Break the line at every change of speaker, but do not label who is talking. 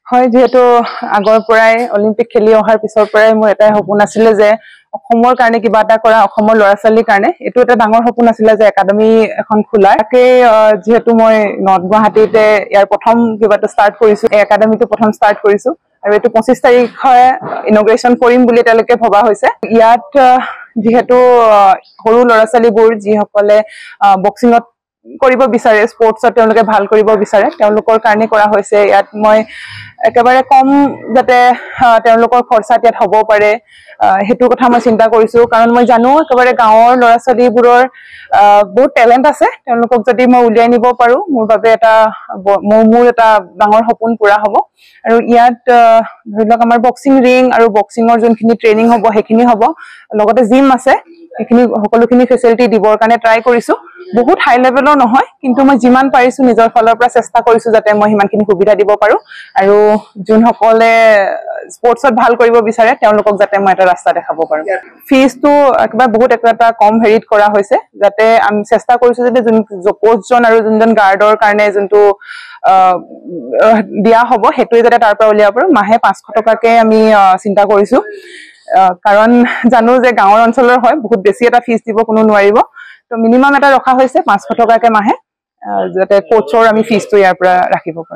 হয় যেহেতু আগৰ পৰাই অলিম্পিক খেলি অহাৰ পিছৰ পৰাই মোৰ এটাই সপোন আছিলে যে অসমৰ কাৰণে কিবা এটা কৰা অসমৰ ল'ৰা ছোৱালীৰ কাৰণে এইটো এটা ডাঙৰ সপোন আছিলে যে একাডেমি এখন খোলা তাকে যেহেতু মই নৰ্থ গুৱাহাটীতে ইয়াৰ প্ৰথম কিবাটো ষ্টাৰ্ট কৰিছো এই একাডেমিটো প্ৰথম ষ্টাৰ্ট কৰিছো আৰু এইটো 25 তাৰিখে ইনগ্ৰেচন কৰিম বুলি তেওঁলোকে ভবা হৈছে ইয়াত যেহেতু সৰু ল'ৰা ছোৱালীবোৰ যিসকলে বক্সিঙত কৰিব বিচাৰে স্পৰ্টছত তেওঁলোকে ভাল কৰিব বিচাৰে তেওঁলোকৰ কাৰণে কৰা হৈছে ইয়াত মই একেবাৰে কম যাতে তেওঁলোকৰ খৰচাত ইয়াত হ'ব পাৰে হেতু কথা মই চিন্তা কৰিছো কাৰণ মই জানো একেবাৰে গাঁৱৰ ল'ৰা ছোৱালীবোৰৰ বহুত টেলেন্ট আছে তেওঁলোকক যদি মই উলিয়াই নিব পাৰো মোৰ বাবে এটা মোৰ এটা ডাঙৰ সপোন পুৰা হ'ব আৰু ইয়াত ধৰি লওক আমাৰ বক্সিং ৰিং আৰু বক্সিঙৰ যোনখিনি ট্ৰেইনিং হ'ব সেইখিনি হ'ব লগতে জিম আছে সেইখিনি সকলোখিনি ফেচিলিটি দিবৰ কাৰণে ট্ৰাই কৰিছো বহুত হাই লেভেলৰ নহয় কিন্তু মই যিমান পাৰিছো নিজৰ ফালৰ পৰা চেষ্টা কৰিছো যাতে মই হিমানখিনি সুবিধা দিব পাৰো আৰু যোনসকলে স্পৰ্টছত ভাল কৰিব বিচাৰে তেওঁলোকক যাতে মই এটা ৰাস্তা দেখাব পাৰো ফিজটো একবাৰ বহুত একটা কম হেৰিত কৰা হৈছে যাতে আমি চেষ্টা কৰিছো যে কোচজন আৰু যোনজন গাৰ্ডৰ কাৰণে যোনটো দিয়া হ'ব হেতুৱে যাতে তাৰ পৰা উলিয়াব পাৰো মাহে 500 টকাকে আমি চিন্তা কৰিছো কাৰণ জানো যে গাঁৱৰ অঞ্চলৰ হয় বহুত বেছি এটা ফিজ দিব কোনো নোৱাৰিব তো মিনিমাম এটা ৰখা হৈছে 500 টকাকে মাহে যাতে কোচৰ আমি ফিজটো ইয়াৰ পৰা ৰাখিব পাৰো